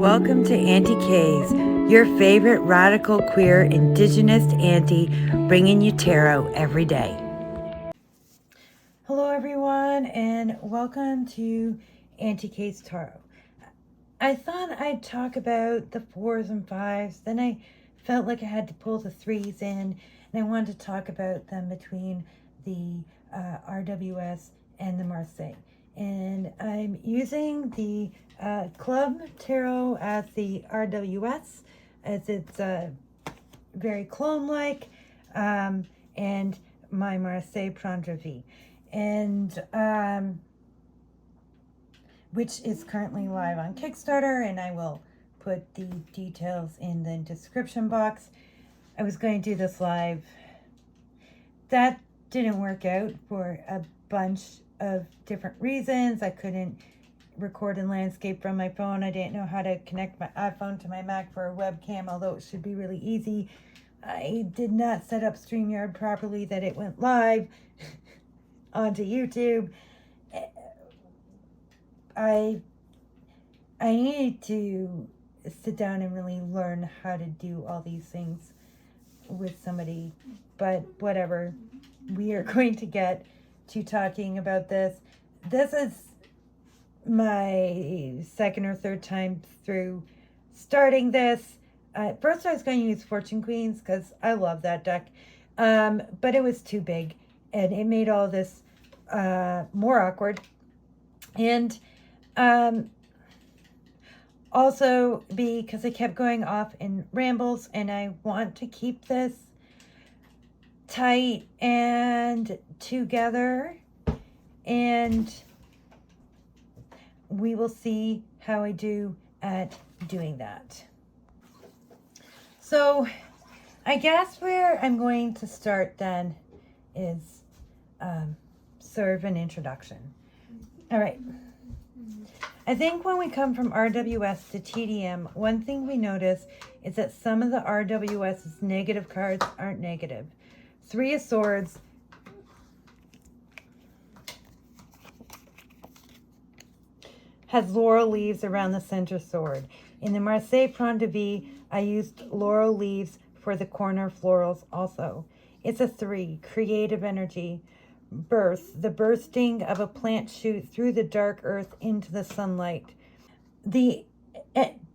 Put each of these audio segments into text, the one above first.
Welcome to Aunty K's, your favorite radical queer indigenous auntie, bringing you tarot every day. Hello everyone, and welcome to Aunty K's Tarot. I thought I'd talk about the 4's and 5's, then I felt like I had to pull the 3's in, and I wanted to talk about them between the RWS and the Marseille. And I'm using the Club Tarot as the RWS, as it's very clone-like, and my Marseille Prendre V, and which is currently live on Kickstarter, and I will put the details in the description box. I was going to do this live. That didn't work out for a bunch of different reasons. I couldn't record in landscape from my phone. I didn't know how to connect my iPhone to my Mac for a webcam, although it should be really easy. I did not set up StreamYard properly, that it went live onto YouTube. I need to sit down and really learn how to do all these things with somebody, but whatever. We are going to get to talking about this. This is my second or third time through starting this. First I was going to use Fortune Queens because I love that deck, but it was too big and it made all this more awkward. And also because I kept going off in rambles, and I want to keep this tight and together, and we will see how I do at doing that. So I guess where I'm going to start then is serve an introduction. All right. I think when we come from RWS to TdM, one thing we notice is that some of the RWS's negative cards aren't negative. 3 of Swords has laurel leaves around the center sword. In the Marseille Prendre V, I used laurel leaves for the corner florals also. It's a 3, creative energy. Birth, the bursting of a plant shoot through the dark earth into the sunlight. The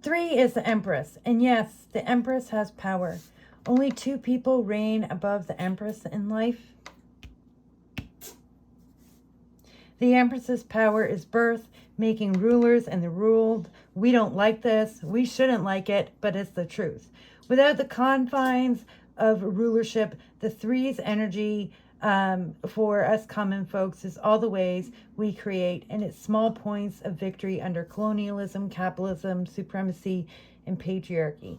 3 is the Empress, and yes, the Empress has power. Only 2 people reign above the Empress in life. The Empress's power is birth, making rulers and the ruled. We don't like this. We shouldn't like it, but it's the truth. Without the confines of rulership, the 3's energy for us common folks is all the ways we create, and it's small points of victory under colonialism, capitalism, supremacy, and patriarchy.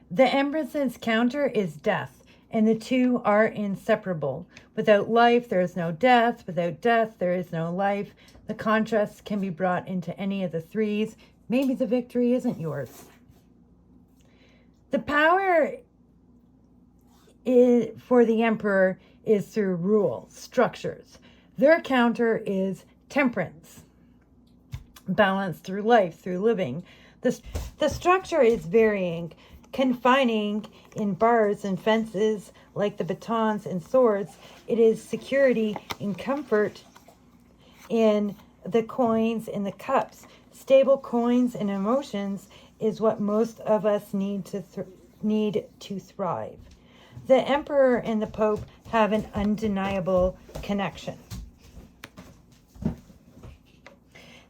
The Empress's counter is death, and the 2 are inseparable. Without life, there is no death. Without death, there is no life. The contrast can be brought into any of the 3's. Maybe the victory isn't yours. The power for the Emperor is through rule, structures. Their counter is temperance, balance through life, through living. The structure is varying, confining in bars and fences like the batons and swords. It is security and comfort in the coins and the cups. Stable coins and emotions is what most of us need to thrive. The Emperor and the Pope have an undeniable connection.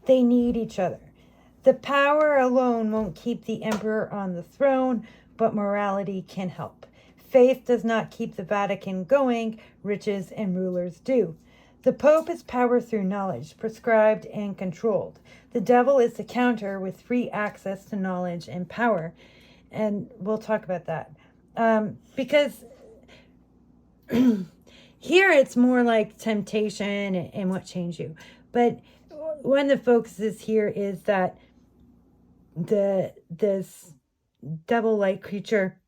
They need each other. The power alone won't keep the Emperor on the throne, but morality can help. Faith does not keep the Vatican going, riches and rulers do. The Pope is power through knowledge, prescribed and controlled. The devil is the counter with free access to knowledge and power. And we'll talk about that. Because here it's more like temptation and what changed you. But one of the focuses here is that this devil-like creature,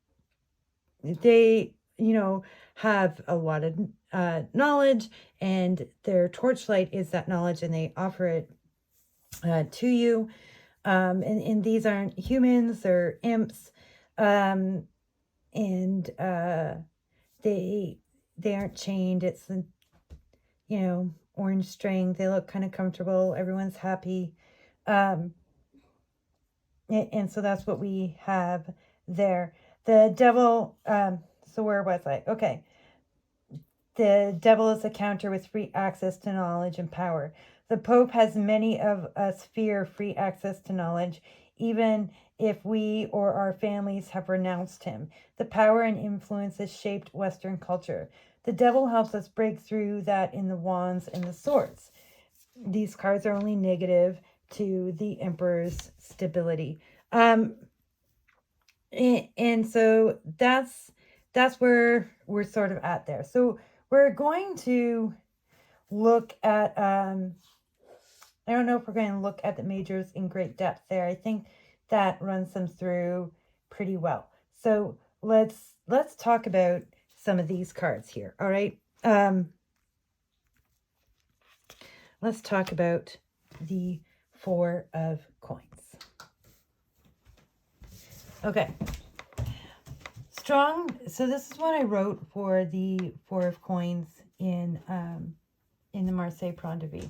they, have a lot of knowledge, and their torchlight is that knowledge, and they offer it to you. And these aren't humans, they're imps. And they aren't chained. It's the, orange string. They look kind of comfortable. Everyone's happy. And so that's what we have there. The devil, so where was I? Okay. The devil is a counter with free access to knowledge and power. The Pope has many of us fear free access to knowledge, even if we or our families have renounced him. The power and influence has shaped Western culture. The devil helps us break through that in the wands and the swords. These cards are only negative to the Emperor's stability. And so that's where we're sort of at there. So we're going to look at, I don't know if we're going to look at the majors in great depth there. I think that runs them through pretty well. So let's talk about some of these cards here. All right. Let's talk about the 4 of coins. Okay. Strong. So this is what I wrote for the 4 of coins in the Marseille Prendre.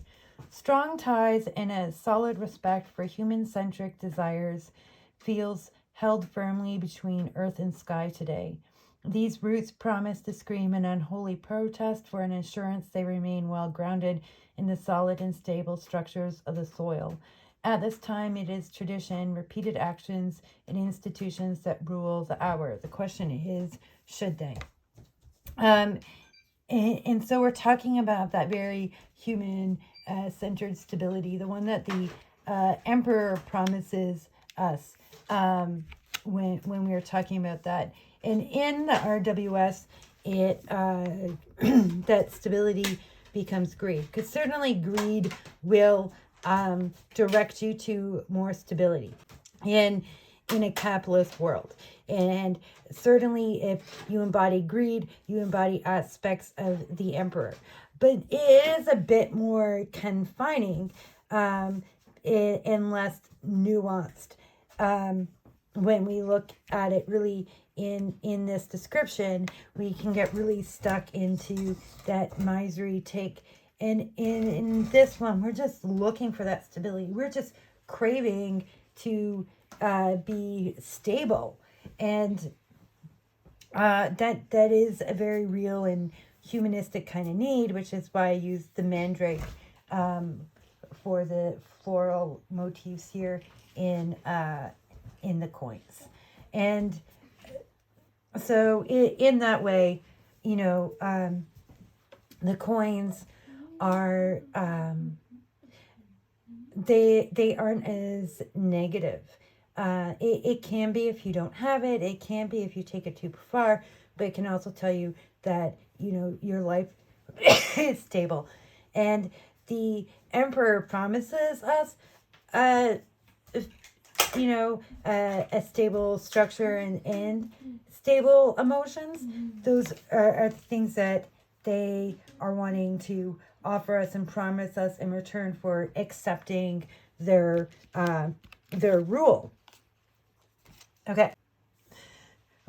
Strong ties and a solid respect for human-centric desires feels held firmly between earth and sky today. These roots promise to scream an unholy protest for an assurance they remain well grounded in the solid and stable structures of the soil. At this time, it is tradition, repeated actions, and institutions that rule the hour. The question is, should they? And so we're talking about that very human-centered stability, the one that the Emperor promises us when we were talking about that. And in the RWS, it that stability becomes greed, because certainly greed will direct you to more stability in a capitalist world. And certainly if you embody greed, you embody aspects of the Emperor. But it is a bit more confining and less nuanced when we look at it really in this description. We can get really stuck into that misery take. And in this one, we're just looking for that stability. We're just craving to be stable. And that is a very real and humanistic kind of need, which is why I used the mandrake for the floral motifs here in the coins. And so in that way, the coins are they aren't as negative. It can be if you don't have it. It can be if you take it too far, but it can also tell you that your life is stable. And the Emperor promises us a stable structure and stable emotions. Those are things that they are wanting to offer us and promise us in return for accepting their rule. Okay.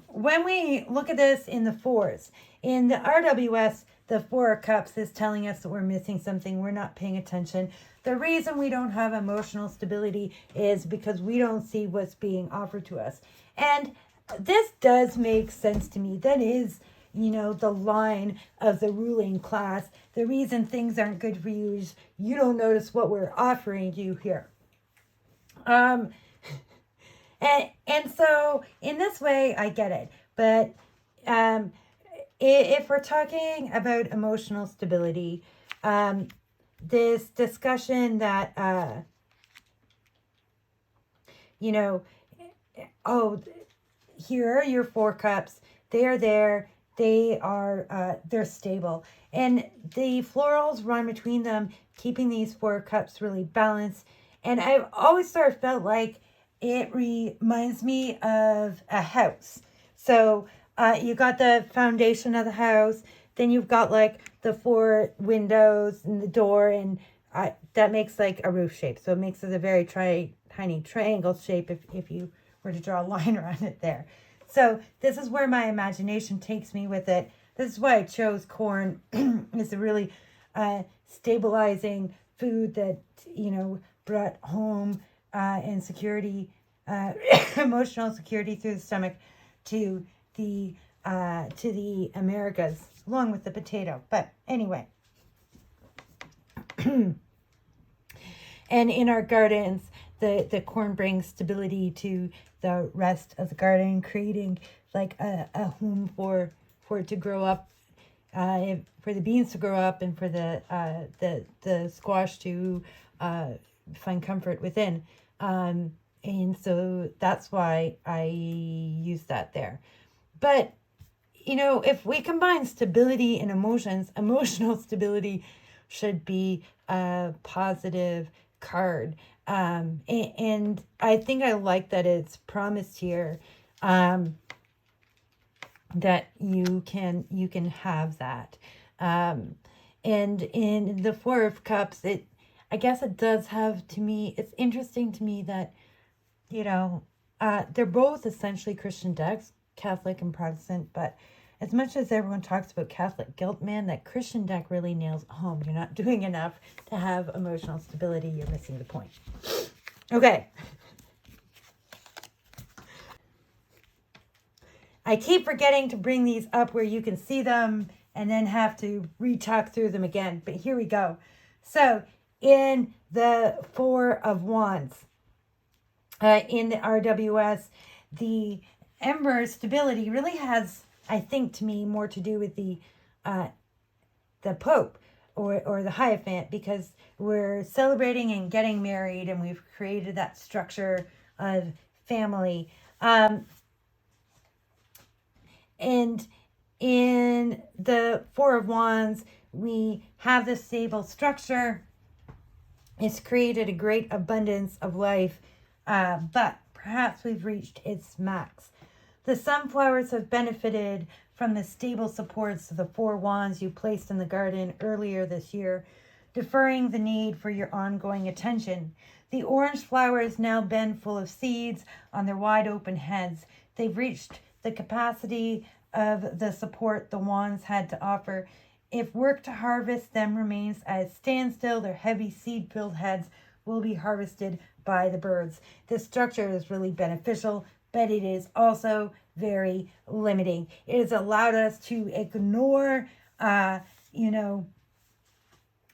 When we look at this in the 4's, in the RWS, the 4 of Cups is telling us that we're missing something. We're not paying attention. The reason we don't have emotional stability is because we don't see what's being offered to us. And this does make sense to me. That is, the line of the ruling class. The reason things aren't good for you is you don't notice what we're offering you here. And so in this way, I get it. But if we're talking about emotional stability, this discussion that, here are your 4 cups. They are there. They are, they're stable. And the florals run between them, keeping these 4 cups really balanced. And I've always sort of felt like it reminds me of a house. So you got the foundation of the house, then you've got like the 4 windows and the door, and that makes like a roof shape. So it makes it a very tiny triangle shape if you were to draw a line around it there. So this is where my imagination takes me with it. This is why I chose corn. It's a really stabilizing food that, you know, brought home and security, emotional security through the stomach to the Americas, along with the potato. But anyway. And in our gardens, the corn brings stability to the rest of the garden, creating like a home for it to grow up, for the beans to grow up, and for the squash to find comfort within. And so that's why I use that there. But, you know, if we combine stability and emotions, emotional stability should be a positive card. And I think I like that it's promised here that you can have that. And in the Four of Cups, I guess it does have, to me, it's interesting to me that, you know, they're both essentially Christian decks, Catholic and Protestant, but as much as everyone talks about Catholic guilt, man, that Christian deck really nails home. You're not doing enough to have emotional stability. You're missing the point. Okay. I keep forgetting to bring these up where you can see them and then have to re-talk through them again. But here we go. So in the Four of Wands, in the RWS, the Emperor's stability really has, I think, to me, more to do with the Pope or the Hierophant, because we're celebrating and getting married, and we've created that structure of family. And in the Four of Wands, we have this stable structure. It's created a great abundance of life, but perhaps we've reached its max. The sunflowers have benefited from the stable supports of the Four Wands you placed in the garden earlier this year, deferring the need for your ongoing attention. The orange flowers now bend full of seeds on their wide open heads. They've reached the capacity of the support the wands had to offer. If work to harvest them remains at a standstill, their heavy seed-filled heads will be harvested by the birds. This structure is really beneficial, but it is also very limiting. It has allowed us to ignore, you know,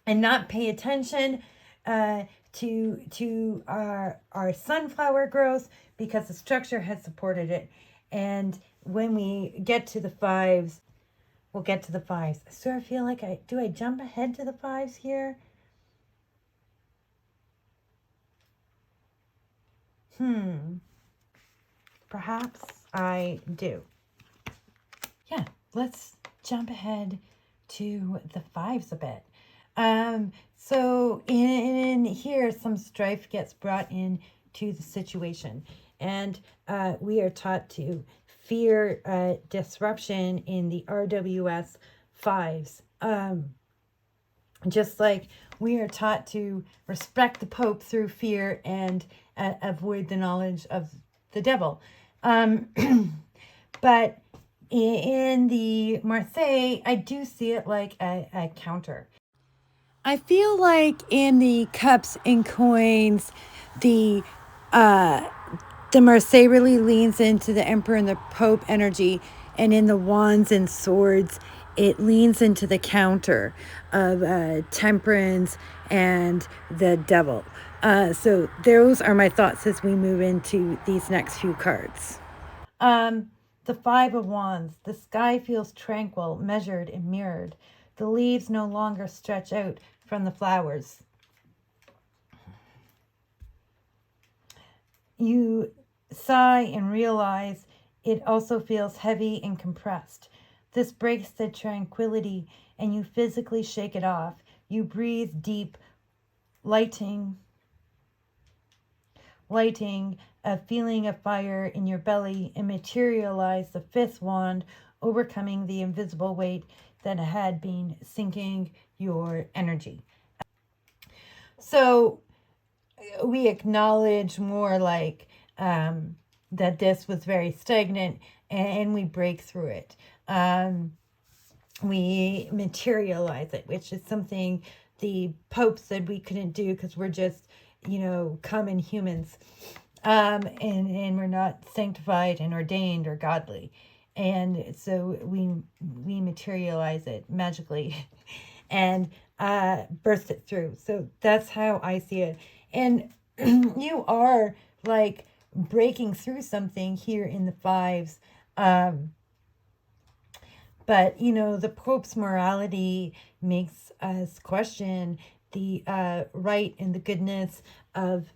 and not pay attention to our sunflower growth, because the structure has supported it. And when we get to the 5's, we'll get to the 5's. So I feel like do I jump ahead to the 5's here? Perhaps I do. Yeah, let's jump ahead to the 5's a bit. So in here, some strife gets brought in to the situation, and we are taught to fear disruption in the RWS 5's. Just like we are taught to respect the Pope through fear and avoid the knowledge of the devil. But in the Marseille, I do see it like a counter. I feel like in the cups and coins, the Marseille really leans into the Emperor and the Pope energy, and in the wands and swords, it leans into the counter of temperance and the devil. So those are my thoughts as we move into these next few cards. The 5 of Wands. The sky feels tranquil, measured, and mirrored. The leaves no longer stretch out from the flowers. You sigh and realize it also feels heavy and compressed. This breaks the tranquility, and you physically shake it off. You breathe deep, lighting a feeling of fire in your belly, and materialize the 5th wand, overcoming the invisible weight that had been sinking your energy. So we acknowledge more like that this was very stagnant, and we break through it. We materialize it, which is something the Pope said we couldn't do because we're just, common humans. And we're not sanctified and ordained or godly. And so we materialize it magically and burst it through. So that's how I see it. And you are like breaking through something here in the 5's. But, the Pope's morality makes us question the right and the goodness of,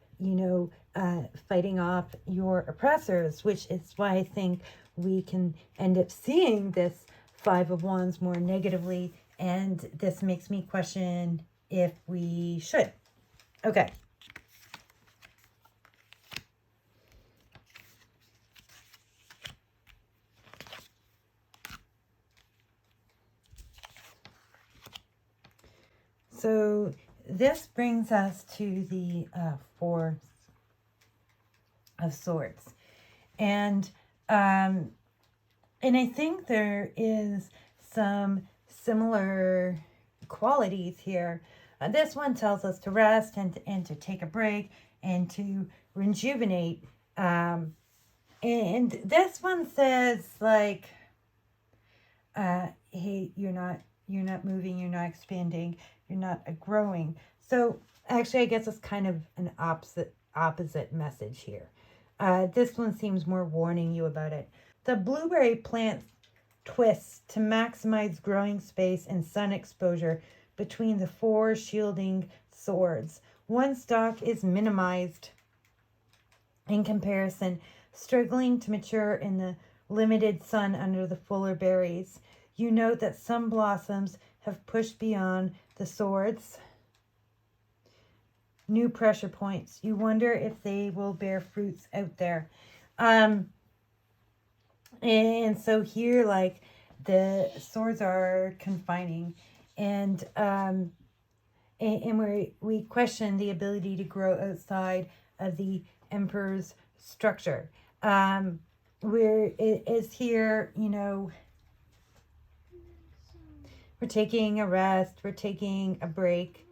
fighting off your oppressors, which is why I think we can end up seeing this 5 of Wands more negatively. And this makes me question if we should. Okay. So this brings us to the 4 of Swords. And I think there is some similar qualities here. This one tells us to rest and to take a break and to rejuvenate. And this one says like, hey, you're not moving, you're not expanding, you're not growing. So actually, I guess it's kind of an opposite message here. This one seems more warning you about it. The blueberry plant twists to maximize growing space and sun exposure between the 4 shielding swords. One stalk is minimized in comparison, struggling to mature in the limited sun under the fuller berries. You note that some blossoms have pushed beyond the swords. New pressure points. You wonder if they will bear fruits out there. And so here, like, the swords are confining, and we question the ability to grow outside of the Emperor's structure. Where it is here, we're taking a rest, we're taking a break.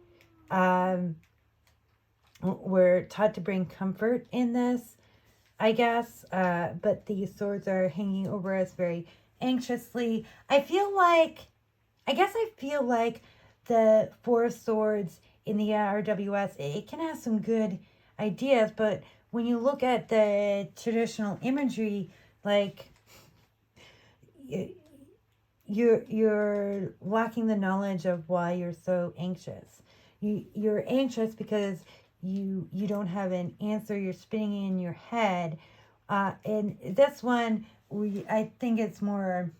We're taught to bring comfort in this, I guess, but these swords are hanging over us very anxiously. I feel like the 4 swords in the RWS, it can have some good ideas, but when you look at the traditional imagery, like, you're lacking the knowledge of why you're so anxious. You're anxious because you don't have an answer. You're spinning in your head. And this one, I think it's more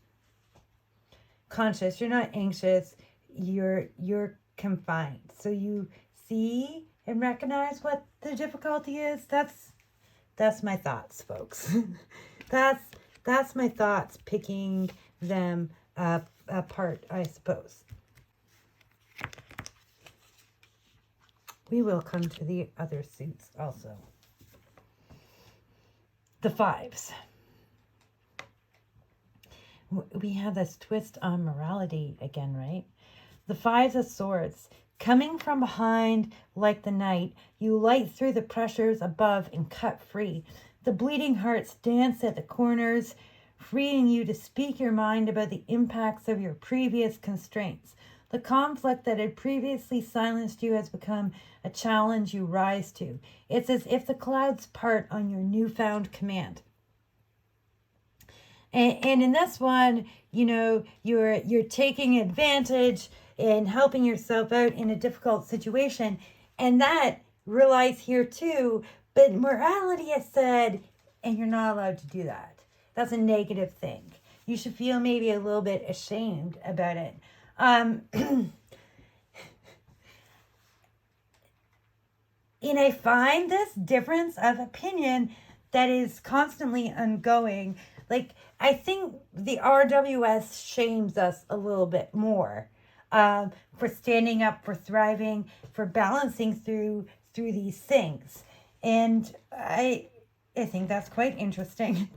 conscious. You're not anxious. You're confined. So you see and recognize what the difficulty is. That's my thoughts, folks. that's my thoughts, picking them apart, I suppose. We will come to the other suits also. The 5's. We have this twist on morality again, right? The 5's of Swords. Coming from behind like the night, you light through the pressures above and cut free. The bleeding hearts dance at the corners, freeing you to speak your mind about the impacts of your previous constraints. The conflict that had previously silenced you has become a challenge you rise to. It's as if the clouds part on your newfound command. And in this one, you're taking advantage and helping yourself out in a difficult situation. And that relies here too. But morality has said, and you're not allowed to do that. That's a negative thing. You should feel maybe a little bit ashamed about it. And I find this difference of opinion that is constantly ongoing. Like, I think the RWS shames us a little bit more for standing up, for thriving, for balancing through through these things. And I think that's quite interesting.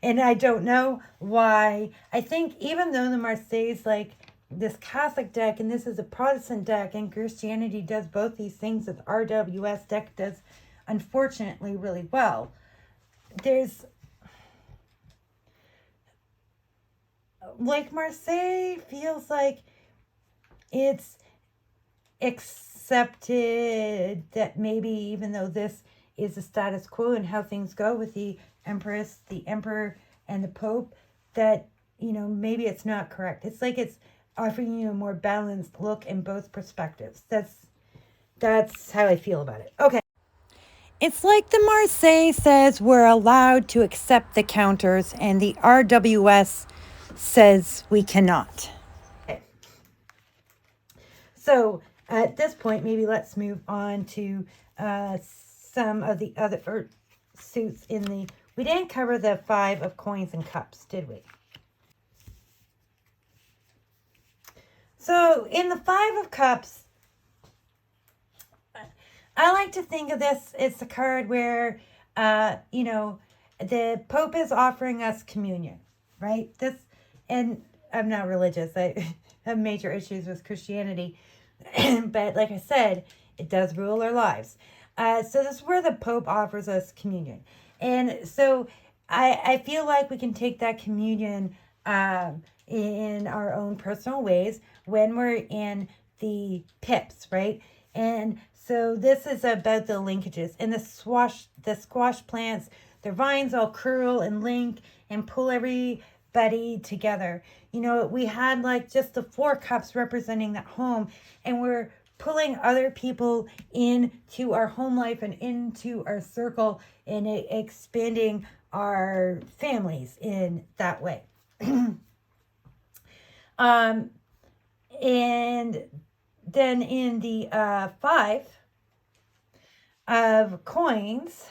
And I don't know why. I think even though the Marseille's like this Catholic deck and this is a Protestant deck and Christianity does both these things that the RWS deck does unfortunately really well, there's like Marseille feels like it's accepted that maybe even though this is the status quo and how things go with the Empress, the Emperor, and the Pope, that, you know, maybe it's not correct. It's like it's offering you a more balanced look in both perspectives. That's how I feel about it. Okay. It's like the Marseille says we're allowed to accept the counters and the RWS says we cannot. Okay. So at this point, maybe let's move on to some of the other suits in the... We didn't cover the 5 of coins and cups, did we? So in the 5 of cups, I like to think of this, it's a card where, you know, the Pope is offering us communion, right? And I'm not religious. I have major issues with Christianity. But like I said, it does rule our lives. So this is where the Pope offers us communion. And so I feel like we can take that communion in our own personal ways when we're in the pips, right? And so this is about the linkages. And the squash plants, their vines all curl and link and pull everybody together. You know, we had like just the 4 cups representing that home, and we're pulling other people into our home life and into our circle and expanding our families in that way. And then in the 5 of coins,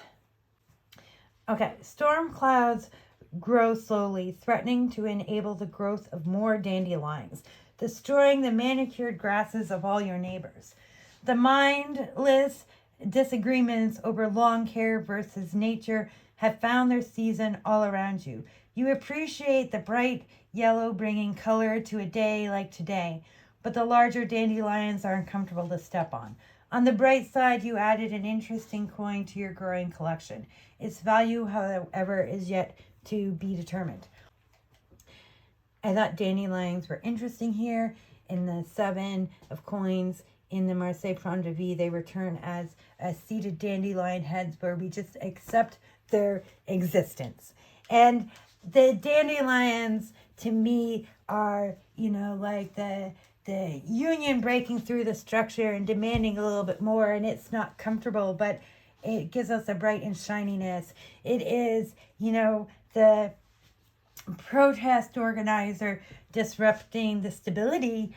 okay, storm clouds grow slowly, threatening to enable the growth of more dandelions, destroying the manicured grasses of all your neighbors. The mindless disagreements over lawn care versus nature have found their season all around you. You appreciate the bright yellow bringing color to a day like today, but the larger dandelions are uncomfortable to step on. On the bright side, you added an interesting coin to your growing collection. Its value, however, is yet to be determined. I thought dandelions were interesting here. In the 7 of coins in the Marseille Prendre, they return as seated dandelion heads where we just accept their existence. And the dandelions to me are, you know, like the union breaking through the structure and demanding a little bit more, and it's not comfortable, but it gives us a bright and shininess. It is, you know, the protest organizer disrupting the stability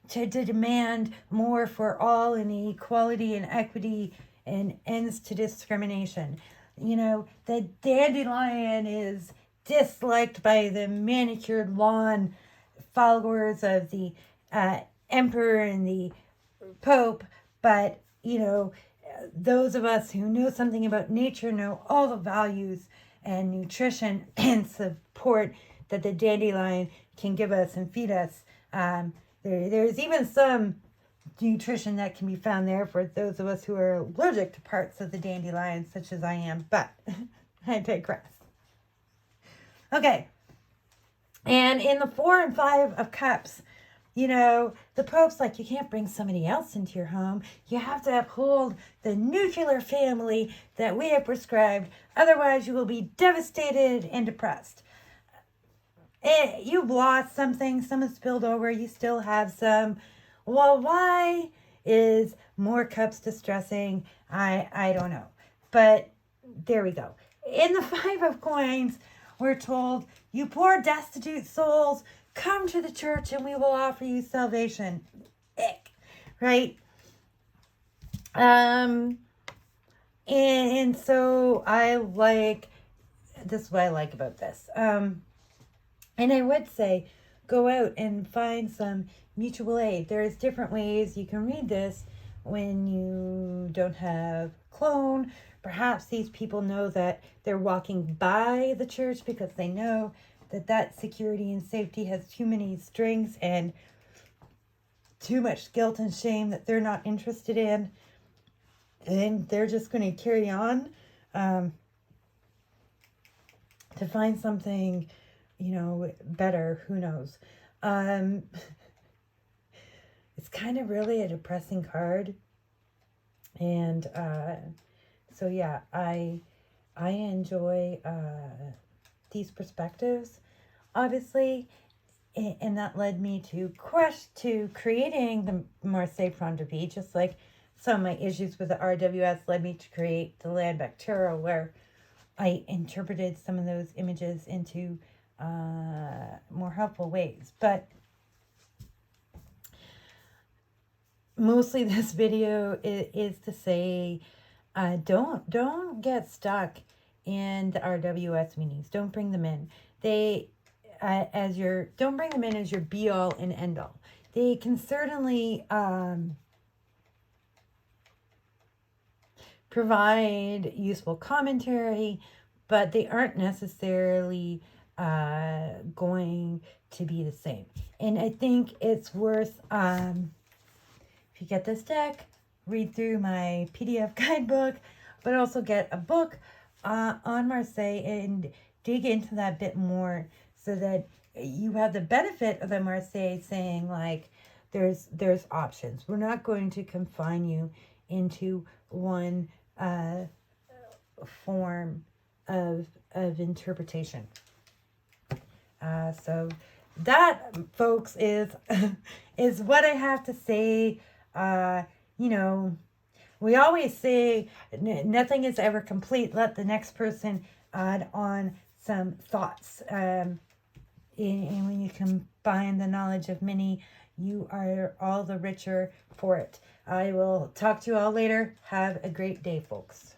to demand more for all and equality and equity and ends to discrimination. You know, the dandelion is disliked by the manicured lawn followers of the emperor and the Pope, but, you know, those of us who know something about nature know all the values and nutrition and support that the dandelion can give us and feed us. There's even some nutrition that can be found there for those of us who are allergic to parts of the dandelion, such as I am, but I digress. Okay, and in the 4 and 5 of cups, you know, the Pope's like, you can't bring somebody else into your home. You have to uphold the nuclear family that we have prescribed. Otherwise, you will be devastated and depressed. You've lost something. Someone spilled over. You still have some. Well, why is more cups distressing? I don't know. But there we go. In the 5 of coins, we're told, you poor destitute souls, come to the church and we will offer you salvation. Ick. Right? And so I like, this is what I like about this. And I would say, go out and find some mutual aid. There's different ways you can read this, when you don't have clone. Perhaps these people know that they're walking by the church because they know that that security and safety has too many strings and too much guilt and shame that they're not interested in. And they're just going to carry on to find something, better. Who knows? It's kind of really a depressing card. And so, yeah, I enjoy these perspectives, obviously. And that led me to creating the Marseille Prendre, just like some of my issues with the RWS led me to create the Landback Tarot, where I interpreted some of those images into more helpful ways. But mostly this video is to say, don't get stuck in the RWS meanings. Don't bring them in. Don't bring them in as your be all and end all. They can certainly provide useful commentary, but they aren't necessarily going to be the same. And I think it's worth, if you get this deck, read through my PDF guidebook, but also get a book on Marseille and dig into that bit more, so that you have the benefit of the Marseille saying, like, there's options. We're not going to confine you into one form of interpretation. So that, folks, is what I have to say. We always say nothing is ever complete. Let the next person add on some thoughts. And when you combine the knowledge of many, you are all the richer for it. I will talk to you all later. Have a great day, folks.